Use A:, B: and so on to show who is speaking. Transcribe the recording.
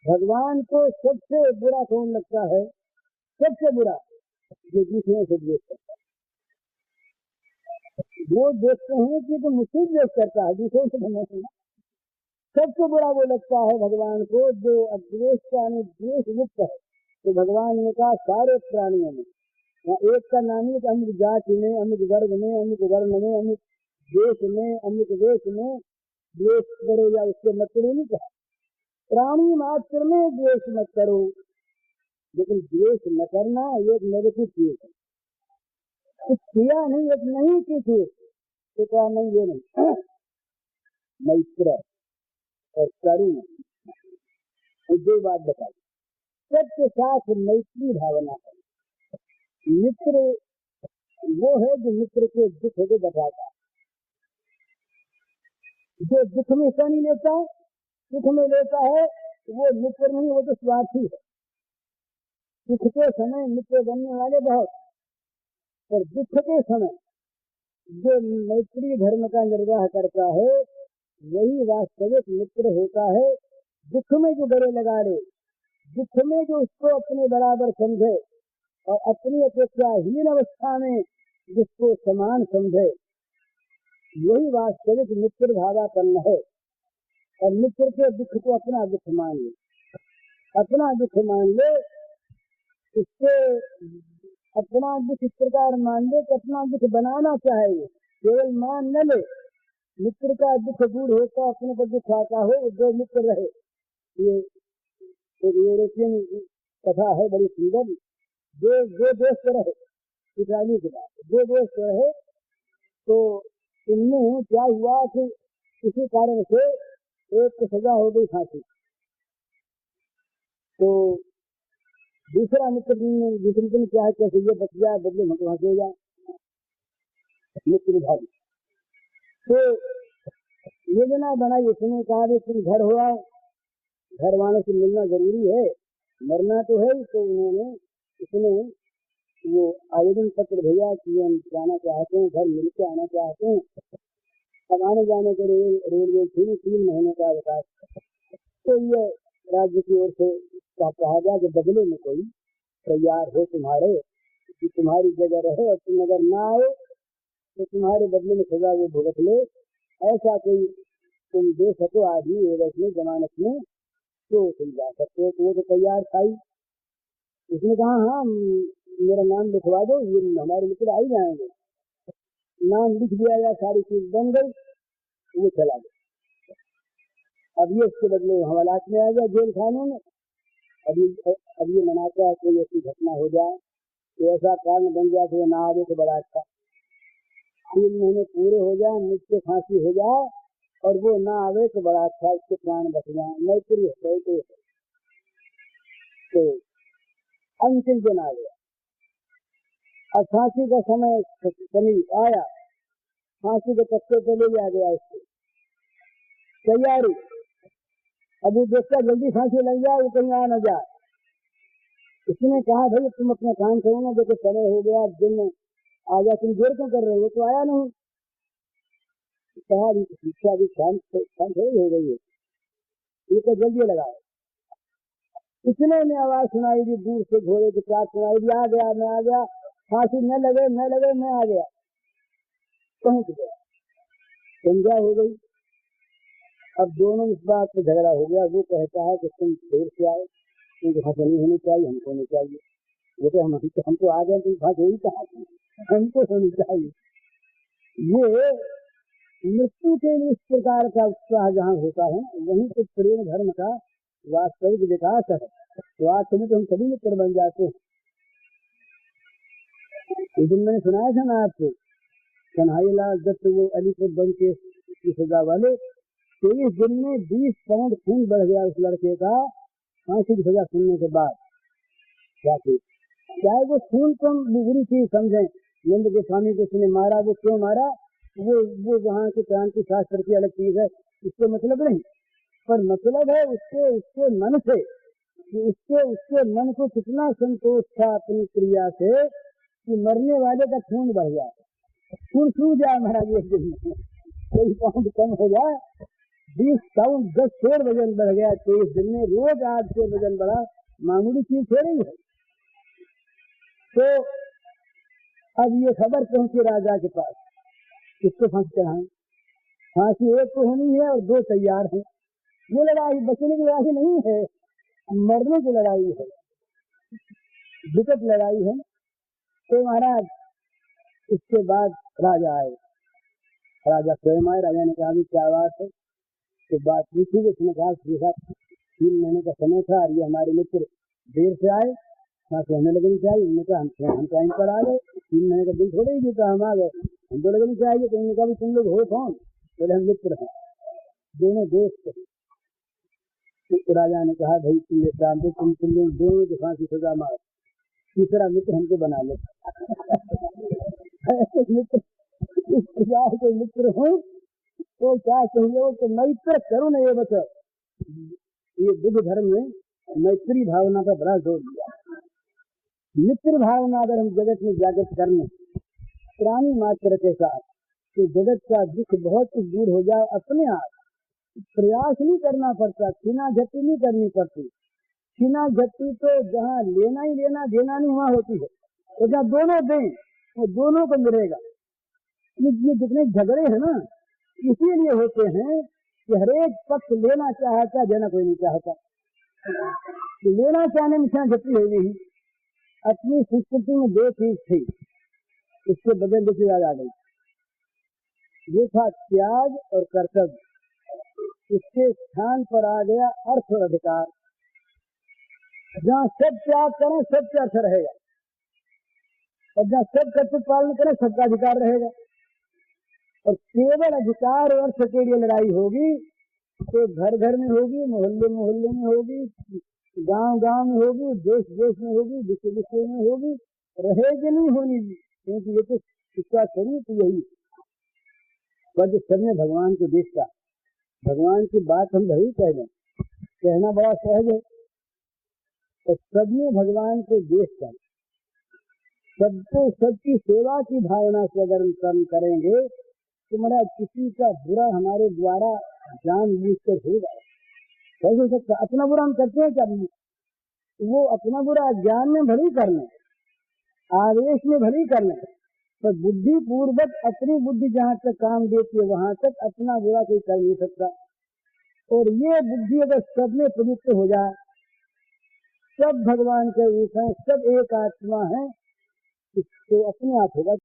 A: भगवान को सबसे बुरा कौन लगता है? सबसे बुरा जो दूसरों से द्वेष करता है। वो देखते हैं कि तो मुझसे द्वेष करता है, दूसरों से नहीं। सबसे बुरा वो लगता है भगवान को जो अद्वेष का द्वेष मुक्त है। तो भगवान ने कहा सारे प्राणियों में, एक का नाम है अमुक जाति में, अमुक वर्ग में, अमुक वर्ण में, अमुक देश में, अमुक देश में द्वेष करो या उसके मत करो नहीं कहा। प्राणी मात्र में द्वेष मत करो, लेकिन द्वेष न करना एक नेगेटिव चीज है। कुछ किया नहीं, एक नहीं की चीज तो क्या नहीं, ये नहीं। मैत्र और करुण दो बात बताई। सबके साथ मैत्री भावना है। मित्र वो है जो मित्र के दुख को बताता है, जो दुख में हिस्सा नहीं लेता, सुख में लेता है, वो मित्र नहीं, वो तो स्वार्थी है। सुख के समय मित्र बनने वाले बहुत, और दुख के समय जो मैत्री धर्म का निर्वाह करता है वही वास्तविक मित्र होता है। दुख में जो गले लगा ले, दुख में जो उसको अपने बराबर समझे और अपनी अपेक्षाहीन अवस्था में जिसको समान समझे, यही वास्तविक मित्र भावापन्न है। और मित्र के दुख को अपना दुख मान ले, अपना दुख मान ले, इससे अपना दुख इस प्रकार मान ले कि अपना दुख बनाना चाहिए, केवल मान न ले। मित्र का दुख दूर होता, अपने पर दुख आता हो, जो मित्र रहे। ये एक यूरोपियन कथा है बड़ी सुंदर। जो दोस्त रहे, इटाली के बाद जो दोस्त रहे, तो इनमें क्या हुआ कि किसी कारण से एक को सजा हो गई फांसी। तो दूसरा मित्र दूसरे दिन क्या है, कैसे ये बच गया, बदले हमको हंसेगा मित्र भाई। तो योजना बनाई, उसने कहा कि तुम घर हो आओ, घर वालों से मिलना जरूरी है, मरना तो है ही। तो उसने वो आवेदन पत्र भेजा कि हम जाना चाहते हैं, घर मिलकर आना चाहते हैं। अब आने जाने के रेलवे 3 महीने का अवकाश। तो ये राज्य की ओर से कहा गया कि बदले में कोई तैयार हो तुम्हारे, कि तुम्हारी जगह रहे, और तुम अगर ना आए तो तुम्हारे बदले में सजा वो भुगत ले। ऐसा कोई तुम दे सको आदमी एवज में, जमानत में, तो तुम जा सकते हो। तो वो तो तैयार था ही। उसने कहा हाँ मेरा नाम लिखवा दो, ये हमारे मित्र आ ही जाएंगे। नाम लिख दिया या सारी चीज बन गई, वो चला गया। अब ये उसके बदले हवालात में आ गया, जेल खाने में। अब ये मनाता है कोई ऐसी घटना हो जाए, तो ऐसा कारण बन जाए तो ना आवे तो बड़ा अच्छा। 3 महीने पूरे हो जाए, मुझसे फांसी हो जाए और वो ना आवे तो बड़ा अच्छा, इसके प्राण बच जाए। मैत्री है तो अंतिम दिन आ गया। अब फांसी का समय समीप आया, फांसी के पत्ते पे ले लिया गया इसको, तैयारी। अब वो देखता जल्दी फांसी लग जाए, वो कहीं आ न जाए। उसने कहा भाई तुम अपना काम करो ना, देखो समय हो गया, दिन में आ गया, तुम देर क्यों कर रहे हो, तो आया नहीं। कहा शिक्षा भी शांत हो गई है, ये तो जल्दी लगाए। इतने में आवाज सुनाई दी दूर से, घोड़े की चाक सुनाई दी, आ गया मैं आ गया, फांसी न लगे मैं आ गया। पहुंच गया, संध्या हो गई। अब दोनों इस बात पे झगड़ा हो गया। वो कहता है कि तुम देर से आए, तुमको फांसी नहीं होनी चाहिए, हमको नहीं चाहिए। वो तो हम तो आ गए, तुम फांसी ही कहा, हमको होनी चाहिए। ये मृत्यु के लिए इस प्रकार का उत्साह जहाँ होता है, वहीं तो प्रेम धर्म का वास्तविक विकास है। तो आज समय तो हम सभी मित्र बन जाते हैं। इस दिन मैंने सुनाया था ना आपको, कन्हैयालाल दत्त वो अलीपुर बन के सजा वाले, 23 दिन में 20 पाउंड खून बढ़ गया उस लड़के का, फांसी की सजा सुनने के बाद। क्या चाहे वो खून को बुरी चीज समझे, नंद गोस्वामी को उसने मारा, वो क्यों मारा, वो वहाँ के क्रांति शास्त्र की अलग चीज है, इससे मतलब नहीं। पर मतलब है उसके मन से, कि उसके मन को कितना संतोष था अपनी क्रिया से, कि मरने वाले का खून बढ़ जाए, खून सूख जाए महाराज एक दिन में, कोई पाउंड कम हो जाए, 20 पाउंड 10 शेर वजन बढ़ गया 23 दिन में। रोज 8 शेर वजन बढ़ा, मामूली चीज थोड़ी है। तो अब ये खबर पहुंची राजा के पास, किसको फांसी चढ़ाएं। फांसी एक तो होनी है और 2 तैयार हैं। ये लड़ाई बचने की लड़ाई नहीं है, मरने की लड़ाई है, विकट लड़ाई है। तो महाराज इसके बाद राजा आए, राजा स्वयं आए। राजा ने कहा भी क्या बात है, तो बात पूछी। उसने कहा 3 महीने का समय था और ये हमारे मित्र देर से आए, फांसी हमें लगनी चाहिए। उन्होंने कहा हम टाइम पर आ गए, 3 महीने का दिन थोड़े ही बीता, हम आ गए, हमको लगनी चाहिए। तो उन्होंने कहा भी तुम लोग हो कौन? बोले हम मित्र हैं, दोनों दोस्त हैं। तो राजा ने कहा भाई तुम एक काम दो, तुम लोग दोनों की फांसी सजा मार, तीसरा मित्र हमको बना लो। ऐसे मित्र इस प्रकार के मित्र हो तो क्या चाहिए कि मैत्र करुण ये बच। ये बुद्ध धर्म में मैत्री भावना का बड़ा जोर दिया। मित्र भावना अगर हम जगत में जागृत कर लें प्राणी मात्र के साथ, तो जगत का दुख बहुत कुछ दूर हो जाए अपने आप। प्रयास नहीं करना पड़ता, छीना झपटी नहीं करनी पड़ती। छीना झपटी तो जहाँ लेना ही लेना, देना नहीं वहाँ होती है। तो जहाँ दोनों दें वो दोनों को मिलेगा। ये जितने झगड़े हैं ना इसीलिए होते हैं कि हरेक पक्ष लेना चाहता, देना कोई नहीं चाहता। लेना चाहने में छीना झपटी हो गई। अपनी संस्कृति में 2 चीज थी, इसके बदल दूसरी याद आ गई। ये था त्याग और कर्तव्य। इसके स्थान पर आ गया अर्थ और अधिकार। जहाँ सब त्याग करें सबका अर्थ रहेगा, और जहाँ सब कर्तव्य पालन करें सबका अधिकार रहेगा। और केवल अधिकार और अर्थ के लिए लड़ाई होगी तो घर घर में होगी, मोहल्ले मोहल्ले में होगी, गांव गांव में होगी, देश देश में होगी, विश्व विश्व में होगी, रहेगी नहीं होनी। क्योंकि ये तो इसका शरीर तो यही पर सबने भगवान को देखा। भगवान की बात हम वही कह दें, कहना बड़ा सहज है। तो सबने भगवान को देखकर सबको सबकी सेवा की भावना से अगर हम कर्म करेंगे तो महाराज किसी का बुरा हमारे द्वारा जान बूझ कर होगा कैसे हो सकता। अपना बुरा हम करते हैं क्या? वो अपना बुरा ज्ञान में भली कर लें, आवेश में भली कर लें, पर बुद्धि पूर्वक अपनी बुद्धि जहाँ तक काम देती है वहां तक अपना बुरा कोई कर नहीं सकता। और ये बुद्धि अगर सब में प्रयुक्त हो जाए, सब भगवान के रूप हैं, सब एक आत्मा है, तो अपने आप होगा।